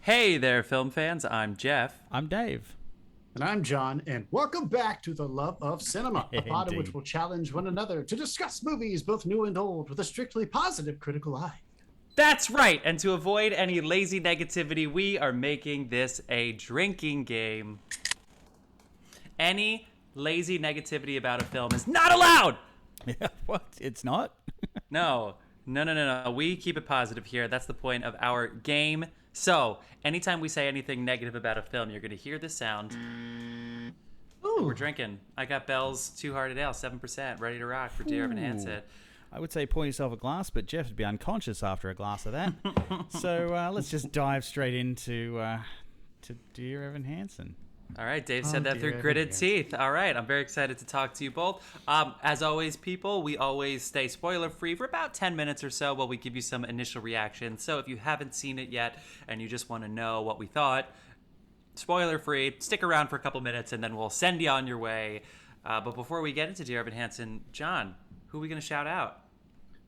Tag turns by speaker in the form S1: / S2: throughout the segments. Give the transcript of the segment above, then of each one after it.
S1: Hey there, film fans. I'm Jeff.
S2: I'm Dave.
S3: And I'm John, and welcome back to The Love of Cinema, a pod in which we'll challenge one another to discuss movies, both new and old, with a strictly positive critical eye.
S1: That's right. And to avoid any lazy negativity, we are making this a drinking game. Any lazy negativity about a film is not allowed.
S2: Yeah, what? It's not?
S1: No. We keep it positive here. That's the point of our game. So, anytime we say anything negative about a film, you're going to hear this sound. Ooh. We're drinking. I got Bell's Two Hearted Ale, 7%, ready to rock for Dear Evan Hansen.
S2: I would say pour yourself a glass, but Jeff would be unconscious after a glass of that. So let's just dive straight into to Dear Evan Hansen.
S1: All right, Dave said that through gritted teeth. All right, I'm very excited to talk to you both. As always, people, we always stay spoiler-free for about 10 minutes or so while we give you some initial reactions. So if you haven't seen it yet and you just want to know what we thought, spoiler-free, stick around for a couple minutes and then we'll send you on your way. But before we get into Dear Evan Hansen, John, who are we going to shout out?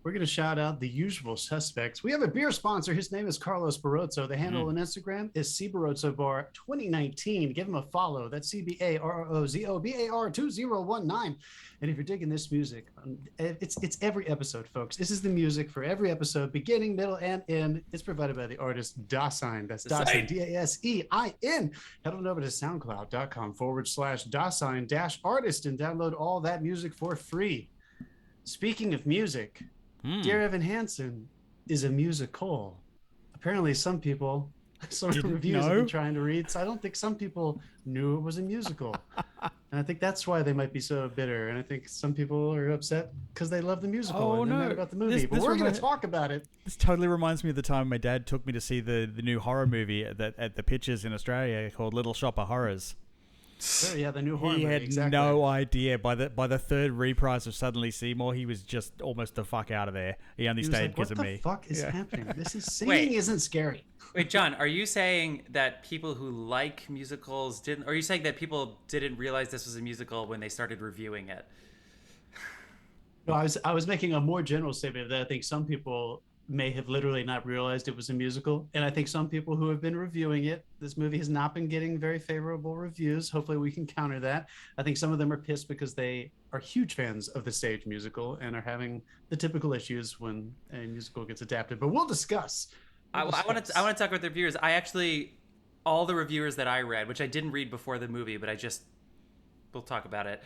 S3: We're going to shout out the usual suspects. We have a beer sponsor. His name is Carlos Barroso. The handle on Instagram is C Bar 2019. Give him a follow. That's CBARROZOBAR 2019. And if you're digging this music, it's every episode, folks. This is the music for every episode, beginning, middle, and end. It's provided by the artist Dasein. That's Dasein, Dasein. Head on over to soundcloud.com/Dasein-artist and download all that music for free. Speaking of music, Dear Evan Hansen is a musical. Apparently, some people, some reviews I've been trying to read, so I don't think some people knew it was a musical. And I think that's why they might be so bitter. And I think some people are upset because they love the musical and they're mad about the movie. But we're going to talk about it.
S2: This totally reminds me of the time my dad took me to see the new horror movie at the Pictures in Australia called Little Shop of Horrors.
S3: Oh, yeah, the new horror movie.
S2: He had no idea. By the third reprise of Suddenly Seymour, he was just almost the fuck out of there. He only stayed because of me.
S3: What the fuck is happening? This is singing isn't scary.
S1: Wait, John, are you saying that people who like musicals didn't? Or are you saying that people didn't realize this was a musical when they started reviewing it?
S3: No, I was making a more general statement that I think some people may have literally not realized it was a musical. And I think some people who have been reviewing it, this movie has not been getting very favorable reviews. Hopefully we can counter that. I think some of them are pissed because they are huge fans of the stage musical and are having the typical issues when a musical gets adapted. But we'll discuss.
S1: I want to talk about the reviewers. All the reviewers that I read, which I didn't read before the movie, but we'll talk about it.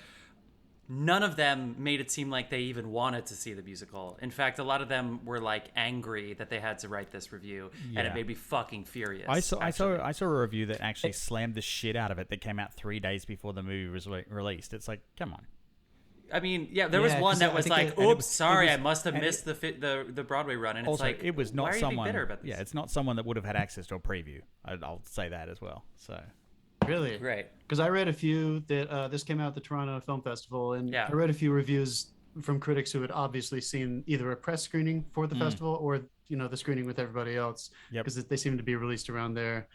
S1: None of them made it seem like they even wanted to see the musical. In fact, a lot of them were like angry that they had to write this review, and it made me fucking furious.
S2: I saw a review that actually slammed the shit out of it that came out 3 days before the movie was released. It's like, come on.
S1: I mean, yeah, there was one that was like, "Oops, sorry, I must have missed the Broadway run." And
S2: also,
S1: it's like,
S2: it was not
S1: why are
S2: someone.
S1: you being bitter about this?
S2: Yeah, it's not someone that would have had access to a preview. I'll say that as well. So.
S3: Really?
S1: Great.
S3: Because I read a few that this came out at the Toronto Film Festival, and I read a few reviews from critics who had obviously seen either a press screening for the festival or the screening with everybody else, because they seem to be released around there.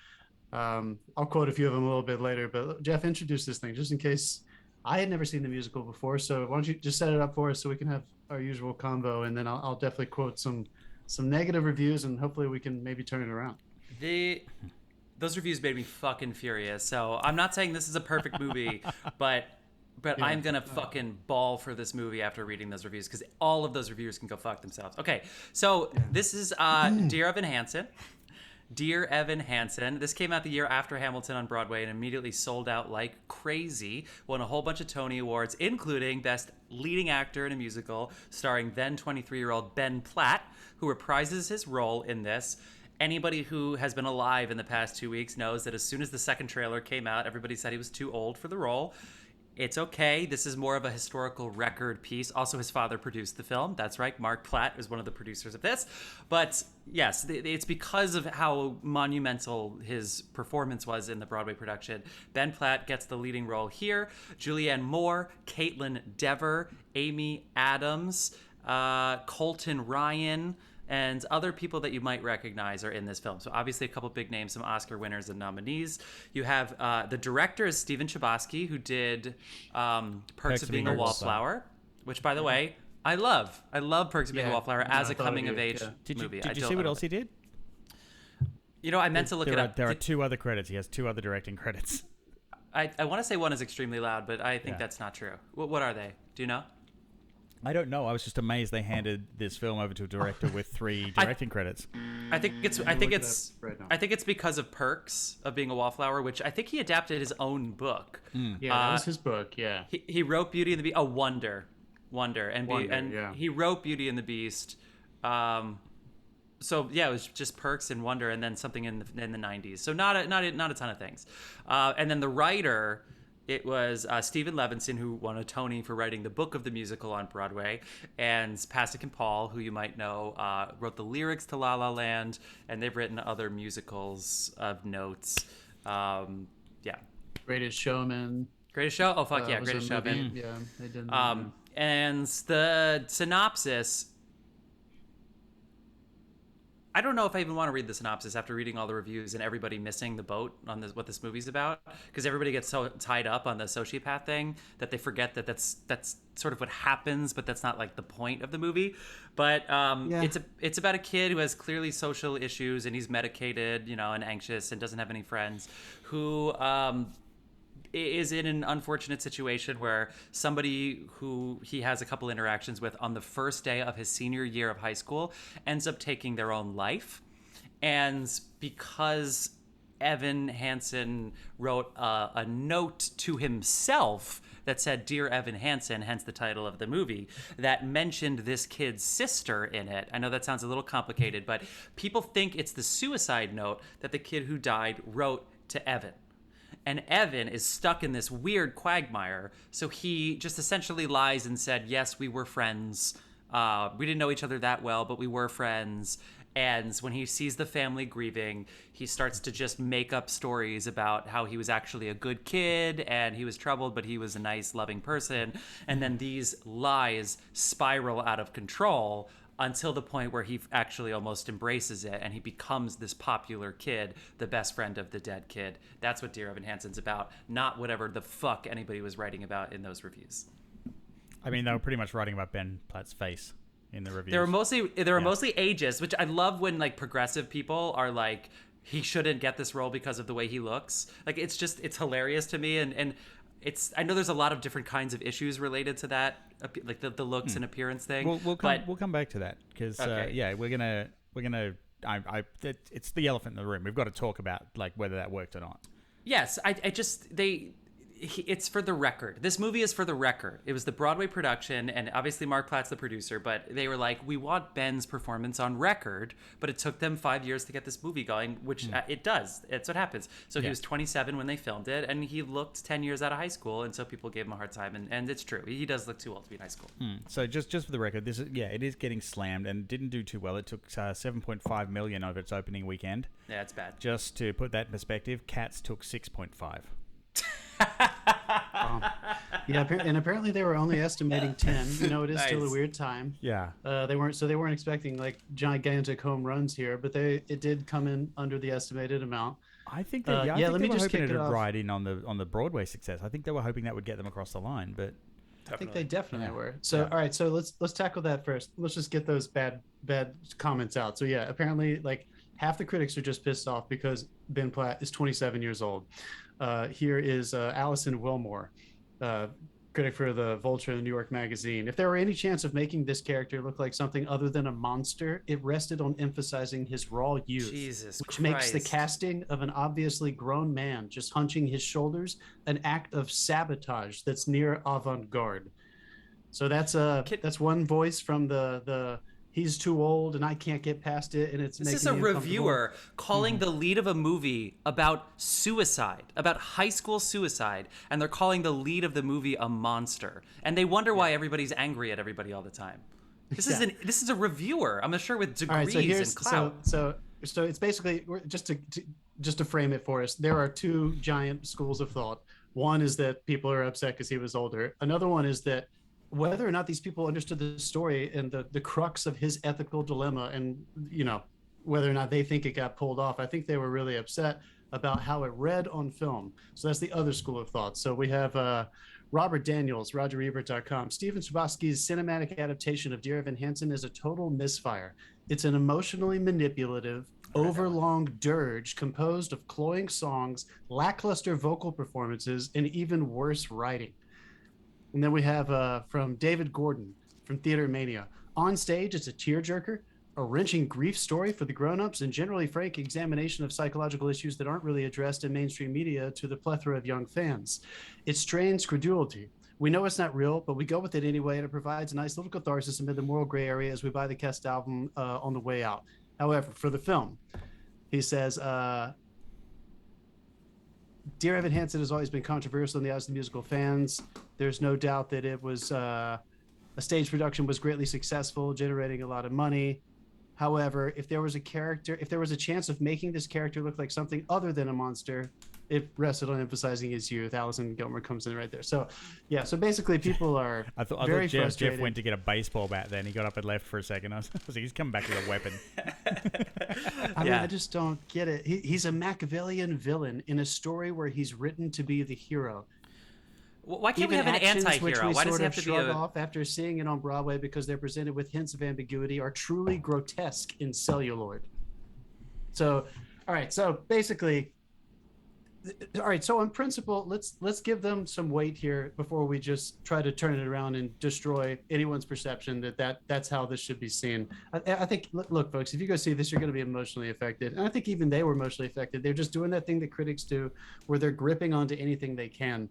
S3: I'll quote a few of them a little bit later, but Jeff, introduce this thing just in case I had never seen the musical before. So why don't you just set it up for us so we can have our usual combo, and then I'll definitely quote some negative reviews, and hopefully we can maybe turn it around.
S1: Those reviews made me fucking furious. So I'm not saying this is a perfect movie, but I'm gonna fucking bawl for this movie after reading those reviews, because all of those reviewers can go fuck themselves. Okay, so this is Dear Evan Hansen. Dear Evan Hansen. This came out the year after Hamilton on Broadway and immediately sold out like crazy. Won a whole bunch of Tony Awards, including Best Leading Actor in a Musical, starring then 23-year-old Ben Platt, who reprises his role in this. Anybody who has been alive in the past 2 weeks knows that as soon as the second trailer came out, everybody said he was too old for the role. It's okay. This is more of a historical record piece. Also, his father produced the film. That's right. Mark Platt is one of the producers of this. But yes, it's because of how monumental his performance was in the Broadway production. Ben Platt gets the leading role here. Julianne Moore, Kaitlyn Dever, Amy Adams, Colton Ryan, and other people that you might recognize are in this film. So obviously a couple big names, some Oscar winners and nominees. You have the director is Stephen Chbosky, who did Perks of Being a Wallflower, which, by the way, I love. I love Perks of Being a Wallflower as a coming-of-age movie.
S2: Did you see what else he did?
S1: I meant to look it up.
S2: There are 2 other credits. He has 2 other directing credits.
S1: I want to say one is Extremely Loud, but I think that's not true. What are they? Do you know?
S2: I don't know. I was just amazed they handed this film over to a director with 3 directing credits.
S1: I think it's because of Perks of being a Wallflower, which I think he adapted his own book.
S3: Yeah, that was his book. Yeah,
S1: he wrote Beauty and the Beast. Wonder, he wrote Beauty and the Beast. So yeah, it was just Perks and Wonder, and then something in the 90s. So not a ton of things. And then the writer. It was Steven Levenson, who won a Tony for writing the book of the musical on Broadway, and Pasek and Paul, who you might know, wrote the lyrics to La La Land, and they've written other musicals of notes.
S3: Greatest Showman.
S1: Greatest Show? Oh, fuck yeah, Greatest Showman.
S3: Yeah, they did.
S1: And the synopsis... I don't know if I even want to read the synopsis after reading all the reviews and everybody missing the boat on what this movie's about, because everybody gets so tied up on the sociopath thing that they forget that that's sort of what happens, but that's not like the point of the movie. But it's about a kid who has clearly social issues, and he's medicated, and anxious, and doesn't have any friends, who is in an unfortunate situation where somebody who he has a couple interactions with on the first day of his senior year of high school ends up taking their own life. And because Evan Hansen wrote a note to himself that said Dear Evan Hansen, hence the title of the movie, that mentioned this kid's sister in it. I know that sounds a little complicated, but people think it's the suicide note that the kid who died wrote to Evan. And Evan is stuck in this weird quagmire, so he just essentially lies and said, yes, we were friends. We didn't know each other that well, but we were friends. And when he sees the family grieving, he starts to just make up stories about how he was actually a good kid and he was troubled, but he was a nice, loving person. And then these lies spiral out of control until the point where he actually almost embraces it and he becomes this popular kid, the best friend of the dead kid. That's what Dear Evan Hansen's about, not whatever the fuck anybody was writing about in those reviews.
S2: I mean, they were pretty much writing about Ben Platt's face in the reviews.
S1: They were mostly ageist, which I love when like progressive people are like, he shouldn't get this role because of the way he looks. Like it's hilarious to me, and I know there's a lot of different kinds of issues related to that, like the looks and appearance thing.
S2: We'll come back to that because we're gonna it's the elephant in the room. We've got to talk about like whether that worked or not.
S1: Yes, it's for the record. This movie is for the record. It was the Broadway production, and obviously Mark Platt's the producer, but they were like, we want Ben's performance on record, but it took them 5 years to get this movie going, which it does. It's what happens. So he was 27 when they filmed it, and he looked 10 years out of high school, and so people gave him a hard time, and it's true. He does look too old to be in high school.
S2: So just for the record, it is getting slammed and didn't do too well. It took $7.5 million over its opening weekend.
S1: Yeah, it's bad.
S2: Just to put that in perspective, Cats took 6.5.
S3: And apparently they were only estimating 10. It is
S1: Nice.
S3: still a weird time.
S2: Yeah.
S3: They weren't expecting like gigantic home runs here, but it did come in under the estimated amount.
S2: I think they were hoping it would ride in on the Broadway success. I think they were hoping that would get them across the line, but
S3: I think they definitely were. So all right, so let's tackle that first. Let's just get those bad comments out. So yeah, apparently like half the critics are just pissed off because Ben Platt is 27 years old. Here is Allison Wilmore, critic for the Vulture and the New York Magazine. If there were any chance of making this character look like something other than a monster, it rested on emphasizing his raw youth, which makes the casting of an obviously grown man just hunching his shoulders an act of sabotage that's near avant-garde. So that's one voice from the he's too old and I can't get past it, and it's
S1: this is a reviewer calling the lead of a movie about suicide, about high school suicide, and they're calling the lead of the movie a monster, and they wonder why everybody's angry at everybody all the time. This is a reviewer, I'm sure, with degrees and clout.
S3: So it's basically, just to frame it for us, there are two giant schools of thought. One is that people are upset because he was older. Another one is that whether or not these people understood the story and the crux of his ethical dilemma, and whether or not they think it got pulled off, I think they were really upset. about how it read on film. So that's the other school of thought. So we have Robert Daniels, RogerEbert.com. Stephen Chbosky's cinematic adaptation of Dear Evan Hansen is a total misfire. It's an emotionally manipulative, overlong dirge composed of cloying songs, lackluster vocal performances, and even worse writing. And then we have from David Gordon from Theater Mania. On stage, it's a tearjerker, a wrenching grief story for the grown-ups, and generally frank examination of psychological issues that aren't really addressed in mainstream media to the plethora of young fans. It strains credulity. We know it's not real, but we go with it anyway, and it provides a nice little catharsis amid the moral gray area as we buy the cast album on the way out. However, for the film, he says, Dear Evan Hansen has always been controversial in the eyes of the musical fans. There's no doubt that it was a stage production was greatly successful, generating a lot of money. However, if there was a chance of making this character look like something other than a monster, it rested on emphasizing his youth. Allison Gilmer comes in right there. So, yeah. So basically, people are
S2: I thought Jeff went to get a baseball bat. Then he got up and left for a second. I was like, he's coming back with a weapon.
S3: I mean, I just don't get it. He's a Machiavellian villain in a story where he's written to be the hero.
S1: Why can't we have an anti-hero? Why does he have to be
S3: off after seeing it on Broadway because they're presented with hints of ambiguity, are truly grotesque in celluloid. So, all right. So basically, all right. So in principle, let's give them some weight here before we just try to turn it around and destroy anyone's perception that's how this should be seen. I think, look, folks, if you go see this, you're going to be emotionally affected. And I think even they were emotionally affected. They're just doing that thing that critics do, where they're gripping onto anything they can.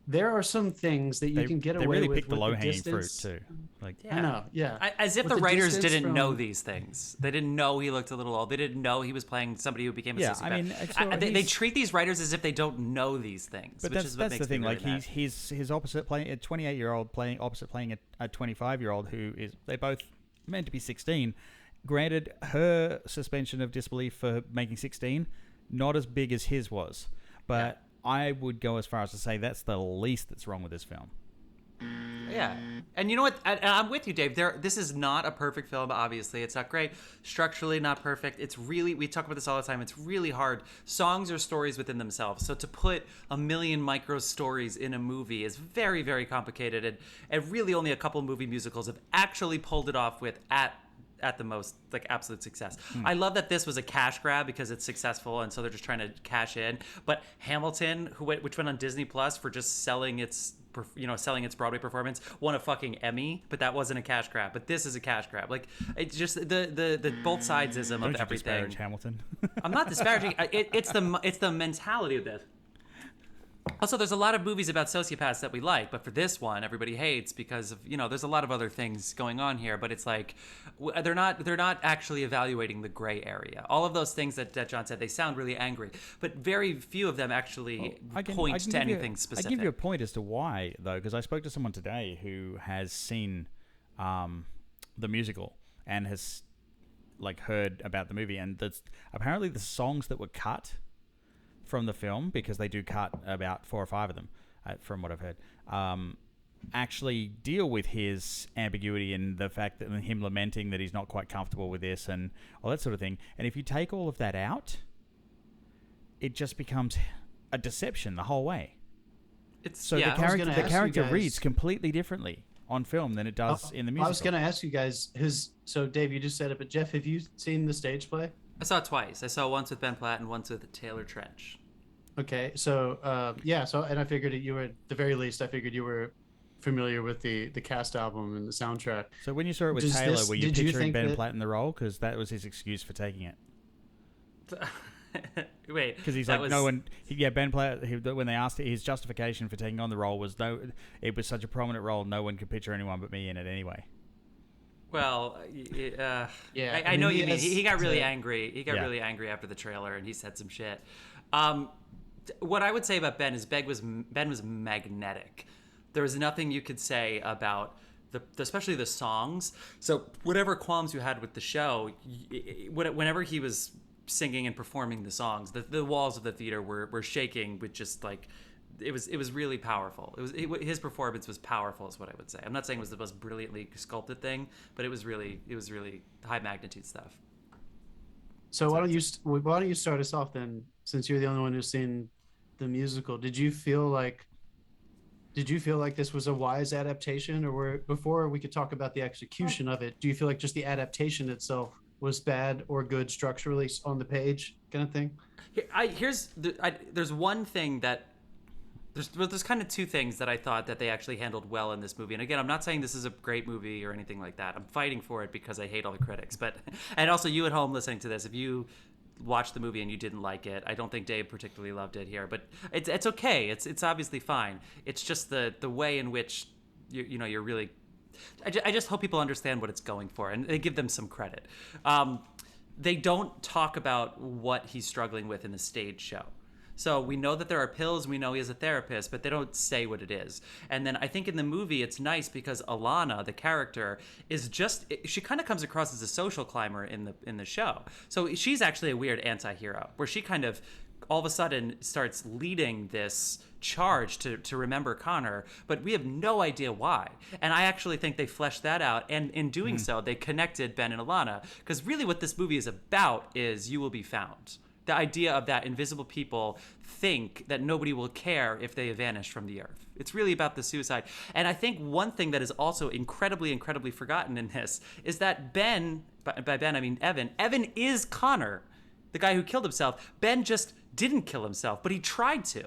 S3: There are some things that you can get away with.
S2: They really picked the low-hanging fruit too.
S3: Like, I know, yeah.
S1: As if the writers didn't know these things. They didn't know he looked a little old. They didn't know he was playing somebody who became a sociopath.
S2: I mean,
S1: they treat these writers as if they don't know these things.
S2: But that's the thing. Like he's his opposite playing a 28-year-old playing a 25-year-old who is they both meant to be 16. Granted, her suspension of disbelief for making 16 not as big as his was, but. I would go as far as to say that's the least that's wrong with this film.
S1: Yeah. And you know what? I'm with you, Dave. This is not a perfect film, obviously. It's not great. Structurally, not perfect. It's really, we talk about this all the time, it's really hard. Songs are stories within themselves. So to put a million micro stories in a movie is very, very complicated. And really only a couple movie musicals have actually pulled it off with at the most, like, absolute success. I love that this was a cash grab because it's successful, and so they're just trying to cash in. But Hamilton, which went on Disney Plus for just selling its Broadway performance, won a fucking Emmy, but that wasn't a cash grab. But this is a cash grab. Like, it's just the both sidesism of everything.
S2: Disparage Hamilton.
S1: I'm not disparaging. It's the mentality of this. Also, there's a lot of movies about sociopaths that we like, but for this one, everybody hates because of, there's a lot of other things going on here. But it's like they're not actually evaluating the gray area. All of those things that John said, they sound really angry, but very few of them actually point to anything specific.
S2: I give you a point as to why, though, because I spoke to someone today who has seen the musical and has heard about the movie, and that's apparently the songs that were cut from the film, because they do cut about 4 or 5 of them, from what I've heard, actually deal with his ambiguity and the fact that him lamenting that he's not quite comfortable with this and all that sort of thing. And if you take all of that out, it just becomes a deception the whole way. The character reads completely differently on film than it does in the musical.
S3: I was going to ask you guys, so Dave, you just said it, but Jeff, have you seen the stage play?
S1: I saw it twice. I saw once with Ben Platt and once with Taylor Trench.
S3: Okay, so and I figured you were, at the very least, I figured you were familiar with the cast album and the soundtrack.
S2: So when you saw it with Taylor, were you picturing Ben Platt in the role? Because that was his excuse for taking it.
S1: Wait,
S2: because he's like, no one. Ben Platt. When they asked his justification for taking on the role was it was such a prominent role, no one could picture anyone but me in it anyway.
S1: Well, I know you mean. He got really angry. He got really angry after the trailer, and he said some shit. What I would say about Ben is Ben was magnetic. There was nothing you could say about especially the songs. So whatever qualms you had with the show, whenever he was singing and performing the songs, the walls of the theater were shaking with just like. It was really powerful. His performance was powerful, is what I would say. I'm not saying it was the most brilliantly sculpted thing, but it was really high magnitude stuff.
S3: So why don't you start us off then, since you're the only one who's seen the musical, did you feel like this was a wise adaptation, or before we could talk about the execution of it, do you feel like just the adaptation itself was bad or good structurally on the page, kind of thing?
S1: There's one thing that there's kind of two things that I thought that they actually handled well in this movie. And again, I'm not saying this is a great movie or anything like that. I'm fighting for it because I hate all the critics. But and also you at home listening to this, if you watched the movie and you didn't like it, I don't think Dave particularly loved it here. But it's okay. It's obviously fine. It's just the way in which you're really. I just hope people understand what it's going for and they give them some credit. They don't talk about what he's struggling with in the stage show. So we know that there are pills, we know he has a therapist, but they don't say what it is. And then I think in the movie it's nice because Alana, the character, she kind of comes across as a social climber in the show. So she's actually a weird anti-hero where she kind of all of a sudden starts leading this charge to remember Connor, but we have no idea why. And I actually think they fleshed that out, and in doing so, they connected Ben and Alana, because really what this movie is about is you will be found. The idea of that invisible people think that nobody will care if they vanish from the earth. It's really about the suicide. And I think one thing that is also incredibly, incredibly forgotten in this is that Ben, by Ben I mean Evan is Connor, the guy who killed himself. Ben just didn't kill himself, but he tried to.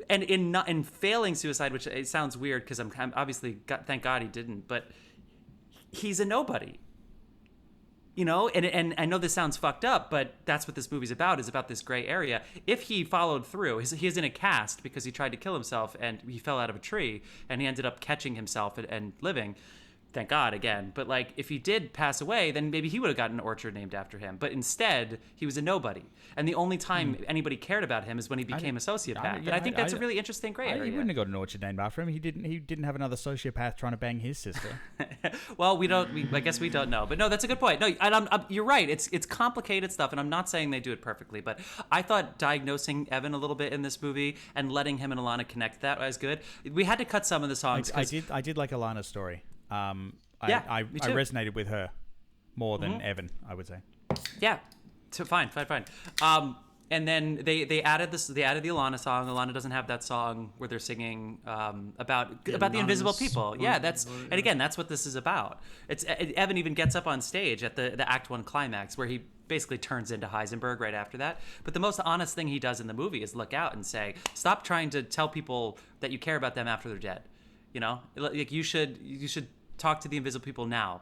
S1: And in failing suicide, which it sounds weird because I'm obviously, thank God he didn't, but he's a nobody. And I know this sounds fucked up, but that's what this movie's about, is about this gray area. If he followed through, he is in a cast because he tried to kill himself and he fell out of a tree and he ended up catching himself and living. Thank God again. But if he did pass away, then maybe he would have gotten an orchard named after him. But instead, he was a nobody. And the only time anybody cared about him is when he became a sociopath. And I think that's a really interesting gray area.
S2: He wouldn't have got an orchard named after him. He didn't have another sociopath trying to bang his sister.
S1: Well, I guess we don't know. But no, that's a good point. No, you're right. It's complicated stuff, and I'm not saying they do it perfectly. But I thought diagnosing Evan a little bit in this movie and letting him and Alana connect that was good. We had to cut some of the songs.
S2: I did like Alana's story. I resonated with her more than Evan, I would say.
S1: Yeah, so fine. And then they added this. They added the Alana song. Alana doesn't have that song where they're singing about the invisible people. Yeah, and again, that's what this is about. Evan even gets up on stage at the Act 1 climax where he basically turns into Heisenberg right after that. But the most honest thing he does in the movie is look out and say, stop trying to tell people that you care about them after they're dead. You should talk to the invisible people now,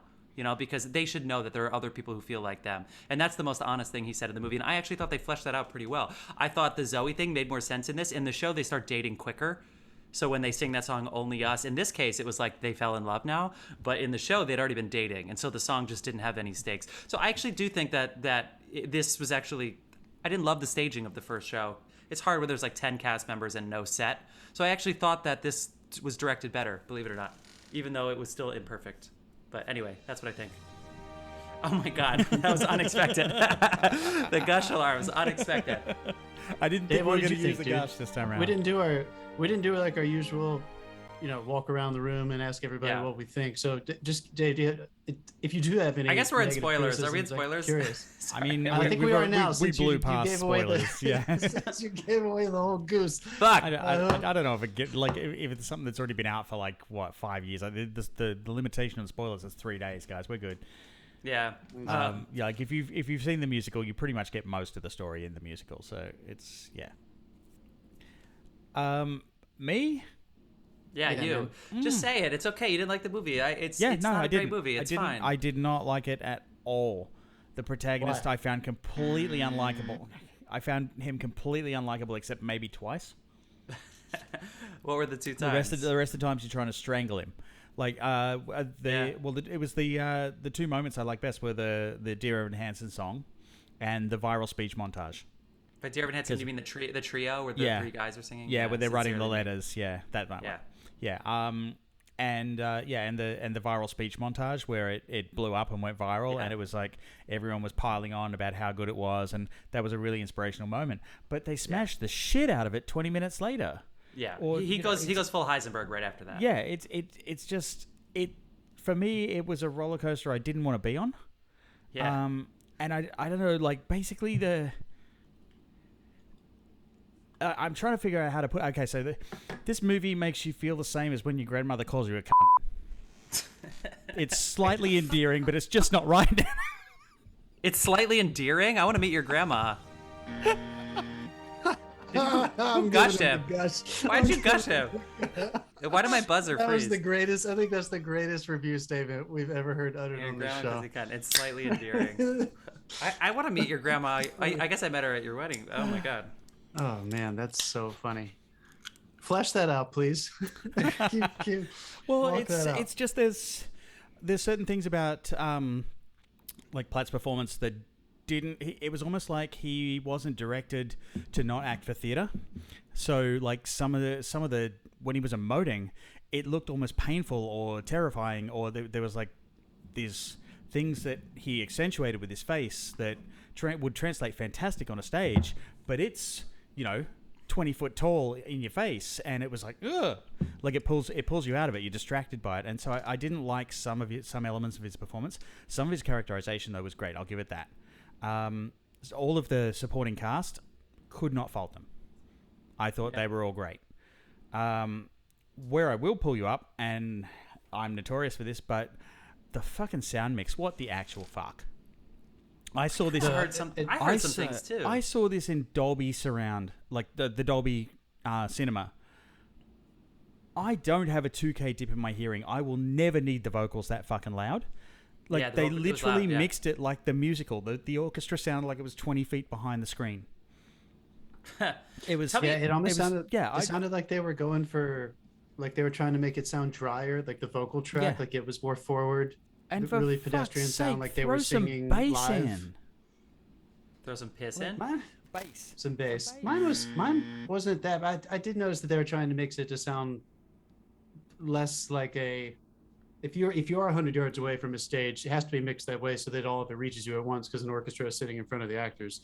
S1: because they should know that there are other people who feel like them. And that's the most honest thing he said in the movie. And I actually thought they fleshed that out pretty well. I thought the Zoe thing made more sense in this. In the show, they start dating quicker. So when they sing that song, Only Us, in this case, it was like they fell in love now. But in the show, they'd already been dating. And so the song just didn't have any stakes. So I actually do think that this was actually, I didn't love the staging of the first show. It's hard when there's 10 cast members and no set. So I actually thought that this was directed better, believe it or not, even though it was still imperfect. But anyway, that's what I think. Oh my God, that was unexpected. The gush alarm was unexpected.
S2: I didn't think we were going to use the gush this time around.
S3: We didn't do our usual, walk around the room and ask everybody what we think. So just Dave, if you do have any,
S1: I guess we're in spoilers. Are we in spoilers?
S3: Curious.
S2: I mean,
S3: I think we are now.
S2: We blew past spoilers.
S3: Since you gave away the whole goose.
S1: Fuck.
S2: I don't know if if it's something that's already been out for 5 years. The limitation on spoilers is 3 days, guys. We're good.
S1: Yeah.
S2: If you've seen the musical, you pretty much get most of the story in the musical. So it's me.
S1: Yeah, you. Just say it. It's okay. You didn't like the movie. It's not a great movie. It's fine.
S2: I did not like it at all. The protagonist I found completely unlikable. I found him completely unlikable except maybe twice.
S1: What were the two times?
S2: The rest of the times you're trying to strangle him. It was the two moments I like best were the Dear Evan Hansen song and the viral speech montage.
S1: By Dear Evan Hansen, you mean the trio where the three guys are singing?
S2: Yeah, where they're writing the letters. Yeah, that one. Yeah. And the viral speech montage where it blew up and went viral, and it was everyone was piling on about how good it was, and that was a really inspirational moment. But they smashed the shit out of it 20 minutes later.
S1: Yeah, he goes full Heisenberg right after that.
S2: Yeah, it's just for me it was a roller coaster I didn't want to be on.
S1: Yeah.
S2: And I don't know, basically I'm trying to figure out how to put. Okay, so this movie makes you feel the same as when your grandmother calls you a cunt. It's slightly endearing, but it's just not right.
S1: It's slightly endearing. I want to meet your grandma. Gush him. Why'd you gush him? Why did my buzzer freeze?
S3: That was the greatest. I think that's the greatest review statement we've ever heard uttered on the show.
S1: It's slightly endearing. I want to meet your grandma. I guess I met her at your wedding. Oh my god.
S3: Oh man, that's so funny. Flesh that out, please.
S2: Well, it's just there's certain things about like Platt's performance that it was almost like he wasn't directed to not act for theater. So like some of the when he was emoting, it looked almost painful or terrifying, or there was like these things that he accentuated with his face that would translate fantastic on a stage, but it's 20 foot tall in your face, and it was like, ugh, like it pulls you out of it. You're distracted by it, and so I didn't like some elements of his performance. Some of his characterization though was great. I'll give it that. All of the supporting cast, could not fault them. I thought they were all great. Where I will pull you up, and I'm notorious for this, but the fucking sound mix, what the actual fuck? I saw this.
S1: I heard some things too.
S2: I saw this in Dolby Surround, like the Dolby Cinema. I don't have a 2K dip in my hearing. I will never need the vocals that fucking loud. Like they literally mixed it like the musical. The orchestra sounded like it was 20 feet behind the screen. It was.
S3: It almost sounded. Yeah, it sounded like they were going for, like they were trying to make it sound drier, like the vocal track, like it was more forward. And for really pedestrian sound, like they were singing live.
S1: Throw some piss in.
S3: Bass. Some bass. Mine wasn't that bad. I did notice that they were trying to mix it to sound less like a. If you're 100 yards away from a stage, it has to be mixed that way so that all of it reaches you at once, because an orchestra is sitting in front of the actors.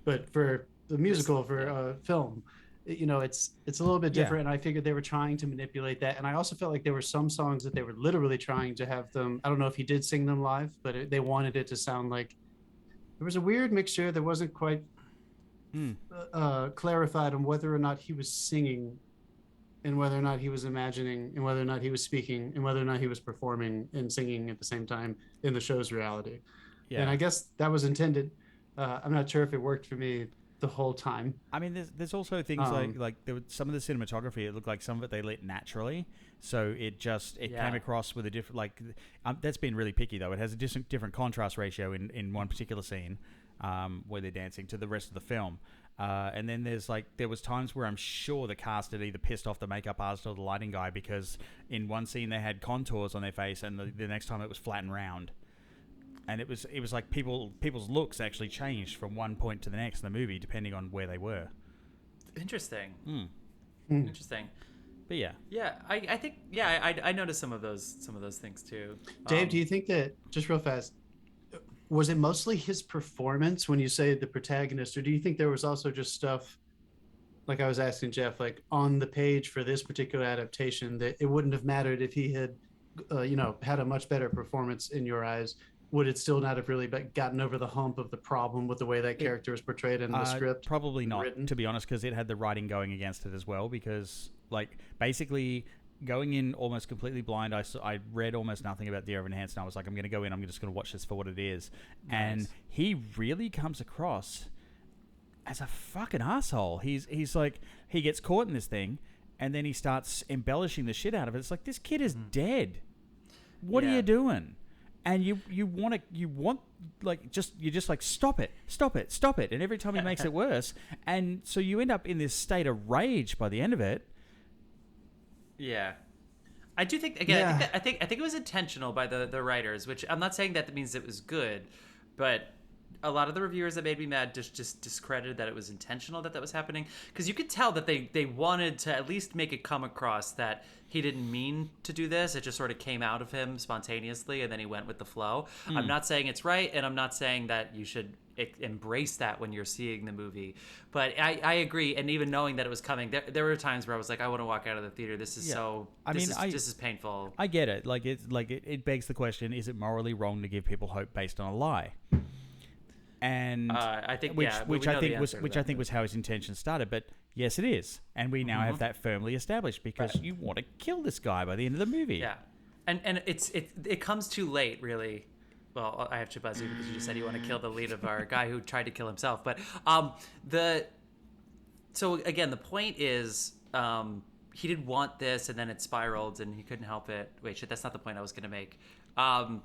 S3: But for the musical, for film, it's a little bit different. And I figured they were trying to manipulate that. And I also felt like there were some songs that they were literally trying to have them. I don't know if he did sing them live, but they wanted it to sound like there was a weird mixture that wasn't quite clarified on whether or not he was singing, and whether or not he was imagining, and whether or not he was speaking, and whether or not he was performing and singing at the same time in the show's reality. Yeah. And I guess that was intended. I'm not sure if it worked for me the whole time.
S2: I mean, there's also things like there was some of the cinematography. It looked like some of it they lit naturally, so it came across with a different that's been really picky though. It has a different contrast ratio in one particular scene where they're dancing to the rest of the film. And then there was times where I'm sure the cast had either pissed off the makeup artist or the lighting guy, because in one scene they had contours on their face, and the next time it was flat and round. And it was like people's looks actually changed from one point to the next in the movie depending on where they were.
S1: Interesting. Interesting.
S2: But yeah.
S1: Yeah, I think I noticed some of those things too.
S3: Dave, do you think that, just real fast, was it mostly his performance when you say the protagonist, or do you think there was also just stuff, like I was asking Jeff, like on the page for this particular adaptation, that it wouldn't have mattered if he had had a much better performance in your eyes? Would it still not have really gotten over the hump of the problem with the way that character was portrayed in the script?
S2: Probably not, to be honest, because it had the writing going against it as well. Because, basically, going in almost completely blind, I read almost nothing about Dear Evan Hansen. I was like, I'm going to go in, I'm just going to watch this for what it is. Nice. And he really comes across as a fucking asshole. He's like, he gets caught in this thing, and then he starts embellishing the shit out of it. It's like, this kid is dead. What are you doing? And you're just like, stop it. And every time he makes it worse. And so you end up in this state of rage by the end of it.
S1: Yeah. I do think, again, I think it was intentional by the writers, which I'm not saying that means it was good, but a lot of the reviewers that made me mad just discredited that it was intentional that was happening, because you could tell that they wanted to at least make it come across that he didn't mean to do this. It just sort of came out of him spontaneously, and then he went with the flow. I'm not saying it's right, and I'm not saying that you should embrace that when you're seeing the movie, but I agree. And even knowing that it was coming, there were times where I was like, I want to walk out of the theater. This is this is painful.
S2: I get it. It begs the question: is it morally wrong to give people hope based on a lie? And
S1: I think
S2: which I think was how his intention started. But Yes, it is. And we now have that firmly established because you want to kill this guy by the end of the movie.
S1: Yeah. And it comes too late, really. Well, I have Chbosky because you just said you want to kill the lead of our guy who tried to kill himself. But so again, the point is he did want this, and then it spiraled, and he couldn't help it. Wait, shit, that's not the point I was going to make. Fuck,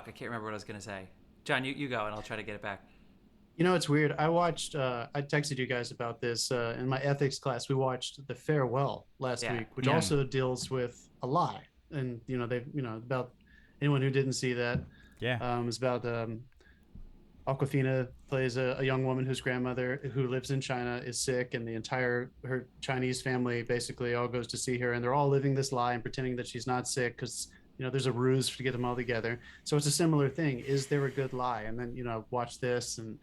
S1: I can't remember what I was going to say. John, you go, and I'll try to get it back.
S3: You know, it's weird. I texted you guys about this in my ethics class. We watched The Farewell last week, which also deals with a lie. And, about anyone who didn't see that. Yeah. It's about Awkwafina plays a young woman whose grandmother who lives in China is sick, and her Chinese family basically all goes to see her, and they're all living this lie and pretending that she's not sick because there's a ruse to get them all together. So it's a similar thing. Is there a good lie? And then watch this, and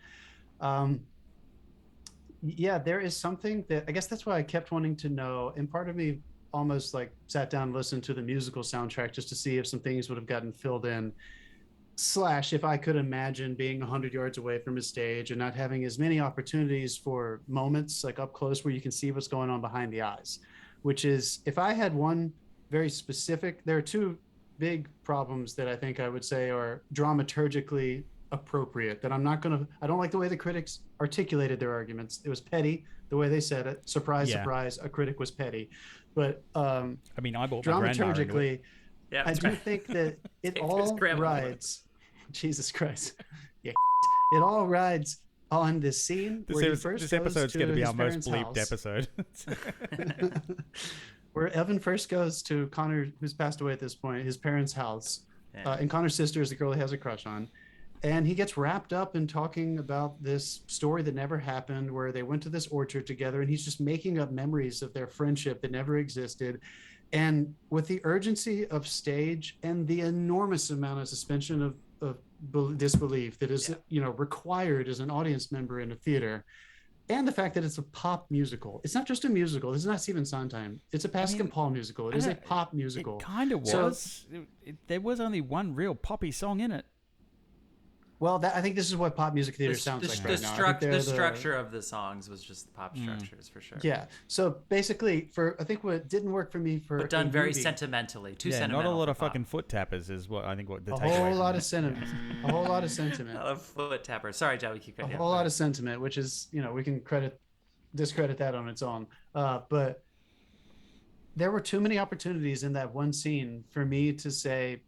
S3: there is something that I guess that's why I kept wanting to know, and part of me almost like sat down and listened to the musical soundtrack just to see if some things would have gotten filled in. / if I could imagine being 100 yards away from a stage and not having as many opportunities for moments like up close where you can see what's going on behind the eyes, which is if I had one very specific, there are two big problems that I think I would say are dramaturgically appropriate that I don't like the way the critics articulated their arguments. It was petty the way they said it. Surprise, a critic was petty. But I
S2: bought
S3: dramaturgically, I do think that it all rides. Jesus Christ. Yeah. It all rides on this scene
S2: this episode's going to be our most bleeped episode.
S3: Where Evan first goes to Connor, who's passed away at this point, his parents' house. And Connor's sister is the girl he has a crush on. And he gets wrapped up in talking about this story that never happened, where they went to this orchard together, and he's just making up memories of their friendship that never existed. And with the urgency of stage and the enormous amount of suspension of disbelief that is required as an audience member in a theater, and the fact that it's a pop musical. It's not just a musical. This is not Stephen Sondheim. It's a Pasek and Paul musical. It is a pop musical.
S2: It kind of was. There was only one real poppy song in it.
S3: Well, I think this is what pop music theater sounds like right now.
S1: The structure of the songs was just the pop structures, for sure.
S3: Yeah. So basically, I think what didn't work for me for
S1: but done very sentimentally, sentimental.
S2: Not a lot of fucking foot tappers is what I think. What the
S3: a whole lot of sentiment. A whole lot of sentiment.
S1: A lot of foot tappers. Sorry, Joe, we keep cutting.
S3: A whole lot of sentiment, which is we can discredit that on its own. But there were too many opportunities in that one scene for me to say,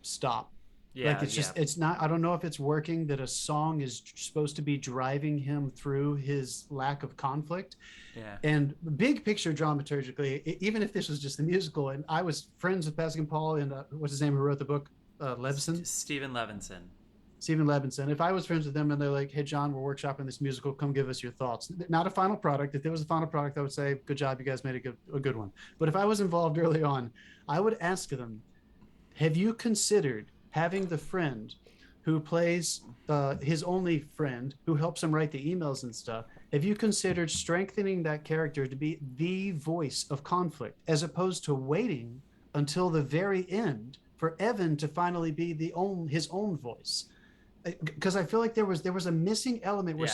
S3: stop. Yeah, it's not, I don't know if it's working that a song is supposed to be driving him through his lack of conflict. Yeah. And big picture dramaturgically, even if this was just the musical, and I was friends with Pasek and Paul and what's his name who wrote the book, Levenson?
S1: Steven Levenson.
S3: Steven Levenson. If I was friends with them and they're like, hey, John, we're workshopping this musical, come give us your thoughts. Not a final product. If there was a final product, I would say, good job, you guys made a good one. But if I was involved early on, I would ask them, have you considered having the friend who plays his only friend who helps him write the emails and stuff, have you considered strengthening that character to be the voice of conflict as opposed to waiting until the very end for Evan to finally be his own voice? Because I feel like there was a missing element where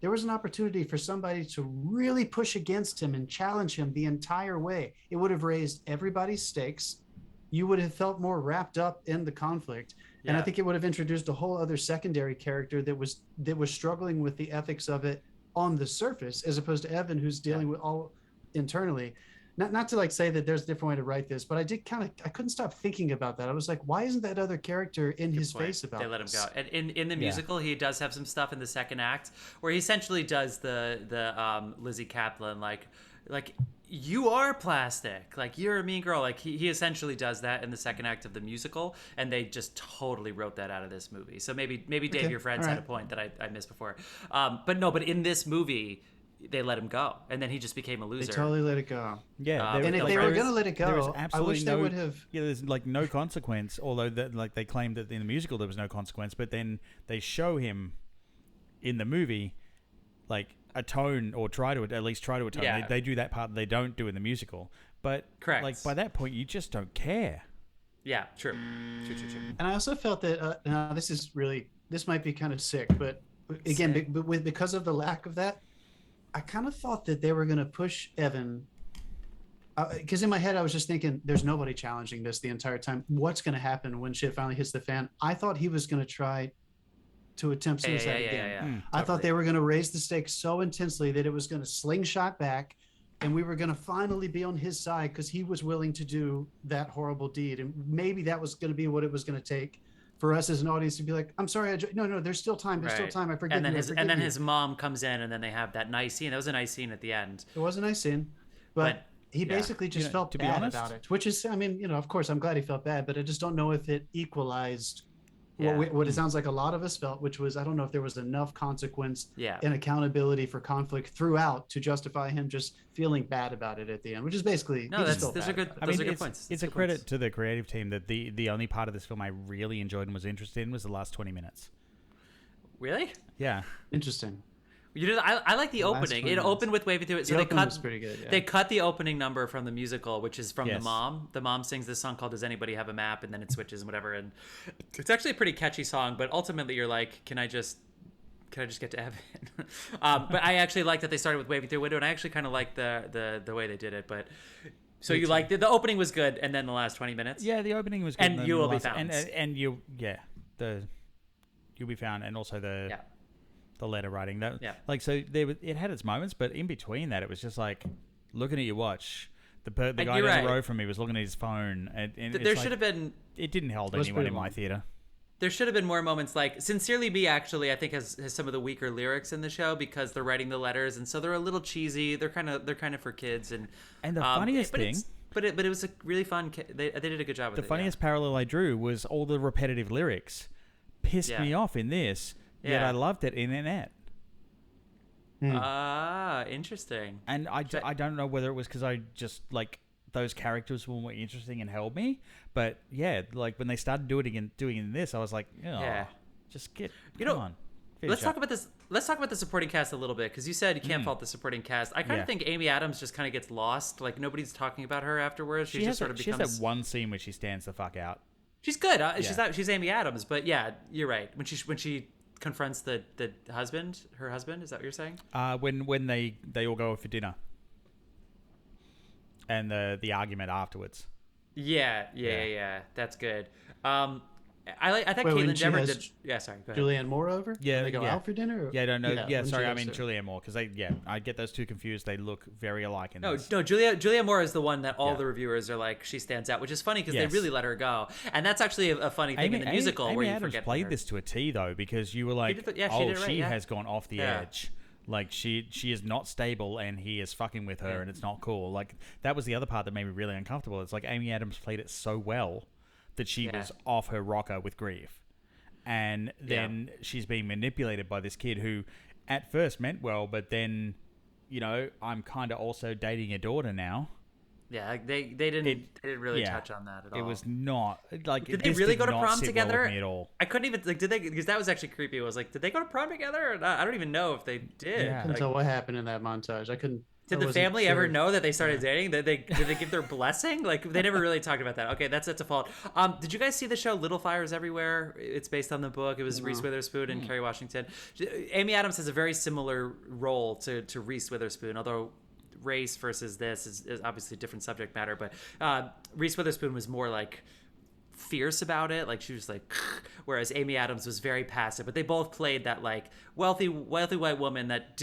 S3: there was an opportunity for somebody to really push against him and challenge him the entire way. It would have raised everybody's stakes. You would have felt more wrapped up in the conflict. Yeah. And I think it would have introduced a whole other secondary character that was struggling with the ethics of it on the surface, as opposed to Evan, who's dealing with all internally. Not to say that there's a different way to write this, but I couldn't stop thinking about that. I was like, why isn't that other character in his face about this?
S1: They let him go. And in the musical, he does have some stuff in the second act where he essentially does the Lizzie Kaplan, like you are plastic, like you're a mean girl. Like he essentially does that in the second act of the musical, and they just totally wrote that out of this movie. So maybe Dave, your friends had a point that I missed before. But in this movie, they let him go, and then he just became a loser.
S3: They totally let it go.
S2: Yeah,
S3: and if they were going to let it go, I wish they would have.
S2: Yeah, there's no consequence. Although they claimed that in the musical there was no consequence, but then they show him in the movie atone or at least try to atone. Yeah. They do that part they don't do in the musical. But
S1: correct.
S2: By that point, you just don't care.
S1: Yeah, true.
S3: And I also felt that this might be kind of sick, but again, because of the lack of that, I kind of thought that they were going to push Evan, because in my head I was just thinking, there's nobody challenging this the entire time. What's going to happen when shit finally hits the fan? I thought he was going to try to attempt suicide again. I thought they were going to raise the stakes so intensely that it was going to slingshot back, and we were going to finally be on his side because he was willing to do that horrible deed. And maybe that was going to be what it was going to take for us as an audience to be like, I'm sorry, no, there's still time. There's still time. I forgive you.
S1: And then his mom comes in, and then they have that nice scene. That was a nice scene at the end.
S3: It was a nice scene, but he basically just felt bad about it, which is, I mean, of course, I'm glad he felt bad, but I just don't know if it equalized what it sounds like a lot of us felt, which was, I don't know if there was enough consequence and accountability for conflict throughout to justify him just feeling bad about it at the end, which is basically
S1: those are good points.
S2: It's a credit to the creative team that the only part of this film I really enjoyed and was interested in was the last 20 minutes.
S1: Really?
S2: Yeah.
S3: Interesting.
S1: I like the opening. It opened with Waving Through It. So
S3: was pretty good. Yeah.
S1: They cut the opening number from the musical, which is from the mom. The mom sings this song called "Does Anybody Have a Map?" and then it switches and whatever. And it's actually a pretty catchy song. But ultimately, you're like, can I just get to Evan? But I actually like that they started with Waving Through a Window, and I actually kind of like the way they did it. But so you like the opening was good, and then the last 20 minutes.
S2: Yeah, the opening was good,
S1: and You Will Be Found,
S2: and You'll Be Found, and also the letter writing so it had its moments, but in between that it was just like looking at your watch. The guy down the road from me was looking at his phone, and
S1: there should have been.
S2: It didn't hold anyone in my theater.
S1: There should have been more moments like Sincerely Me. Actually, I think has some of the weaker lyrics in the show because they're writing the letters, and so they're a little cheesy. They're kind of for kids, and
S2: the funniest thing.
S1: But it was a really fun. They did a good job with it.
S2: The funniest parallel I drew was all the repetitive lyrics pissed me off in this. Yet I loved it in Annette.
S1: Interesting.
S2: And I don't know whether it was because I just like those characters were more interesting and held me. But yeah, like when they started doing in this, I was like, just come on.
S1: Let's talk about this. Let's talk about the supporting cast a little bit because you said you can't fault the supporting cast. I kind of think Amy Adams just kind of gets lost. Like nobody's talking about her afterwards. She has that
S2: one scene where she stands the fuck out.
S1: She's good. She's Amy Adams, but yeah, you're right. When she confronts her husband, is that what you're saying?
S2: When they all go for dinner, and the argument afterwards.
S1: Yeah, that's good. I thought Kaitlyn Dever did. Yeah, sorry. Go ahead.
S3: Julianne Moore over.
S2: Yeah,
S3: they go out for dinner.
S2: Sorry, I mean Julianne Moore because I get those two confused. They look very alike in this.
S1: No, Julianne Moore is the one that all the reviewers are like she stands out, which is funny because they really let her go, and that's actually a funny thing in the musical where you
S2: Adams
S1: forget.
S2: Played this to a T though because you were like, she has gone off the edge. Like she is not stable and he is fucking with her and it's not cool. Like that was the other part that made me really uncomfortable. It's like Amy Adams played it so well that she was off her rocker with grief. And then she's being manipulated by this kid who at first meant well, but then, I'm kind of also dating a daughter now.
S1: Yeah, they didn't really touch on that at all.
S2: It was not like.
S1: Did they really go to prom together?
S2: Well at all.
S1: I couldn't even did they? Because that was actually creepy. I was like, did they go to prom together? Or not? I don't even know if they did.
S3: I couldn't tell what happened in that montage. I couldn't.
S1: Did the family ever know that they started dating? Did they give their blessing? Like they never really talked about that. Okay, that's a fault. Did you guys see the show Little Fires Everywhere? It's based on the book. It was Reese Witherspoon and Kerry Washington. Amy Adams has a very similar role to Reese Witherspoon, although race versus this is obviously a different subject matter. But Reese Witherspoon was more like fierce about it, like she was like, whereas Amy Adams was very passive. But they both played that like wealthy white woman that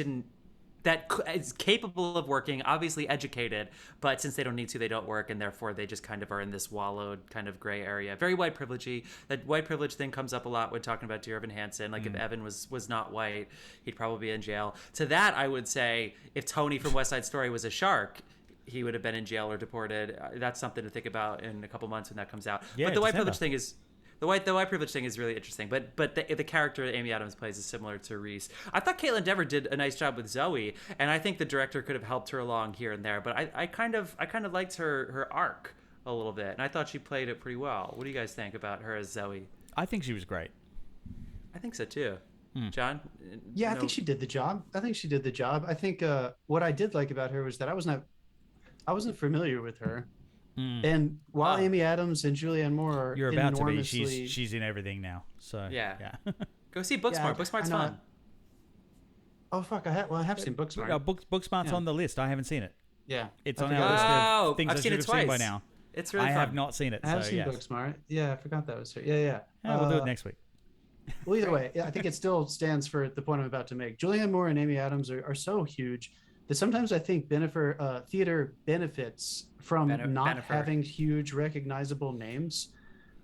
S1: is capable of working, obviously educated, but since they don't need to, they don't work, and therefore they just kind of are in this wallowed kind of gray area. Very white privilege-y. That white privilege thing comes up a lot when talking about Dear Evan Hansen. Like if Evan was not white, he'd probably be in jail. To that, I would say if Tony from West Side Story was a shark, he would have been in jail or deported. That's something to think about in a couple months when that comes out.
S2: Yeah,
S1: but the white privilege thing is... The white privilege thing is really interesting, but the character Amy Adams plays is similar to Reese. I thought Kaitlyn Dever did a nice job with Zoe, and I think the director could have helped her along here and there. But I kind of liked her arc a little bit, and I thought she played it pretty well. What do you guys think about her as Zoe?
S2: I think she was great.
S1: I think so too. John?
S3: Yeah, I think she did the job. I think what I did like about her was that I wasn't familiar with her. And while Amy Adams and Julianne Moore are
S2: you're about to be, she's in everything now. So
S1: yeah. Go see Booksmart. Booksmart's fun.
S3: Oh fuck! I have seen Booksmart.
S2: Booksmart's on the list. I haven't seen it.
S3: Yeah,
S2: it's on our list of things
S1: I've
S2: I
S1: seen
S2: should
S1: it
S2: have seen by
S1: twice.
S2: now.
S1: It's really fun.
S2: I have not seen it.
S3: I have
S2: so,
S3: seen
S2: yes.
S3: Booksmart. Yeah, I forgot that was her. Yeah.
S2: We'll do it next week.
S3: Well, either way, I think it still stands for the point I'm about to make. Julianne Moore and Amy Adams are so huge that sometimes I think theater benefits from having huge recognizable names.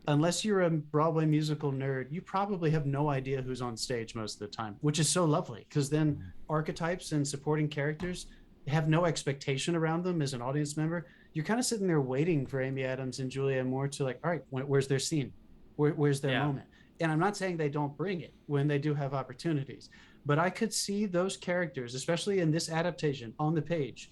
S3: Unless you're a Broadway musical nerd, you probably have no idea who's on stage most of the time, which is so lovely because then archetypes and supporting characters have no expectation around them as an audience member. You're kind of sitting there waiting for Amy Adams and Julianne Moore to like, all right, where's their scene? Where's their moment? And I'm not saying they don't bring it when they do have opportunities, but I could see those characters, especially in this adaptation on the page,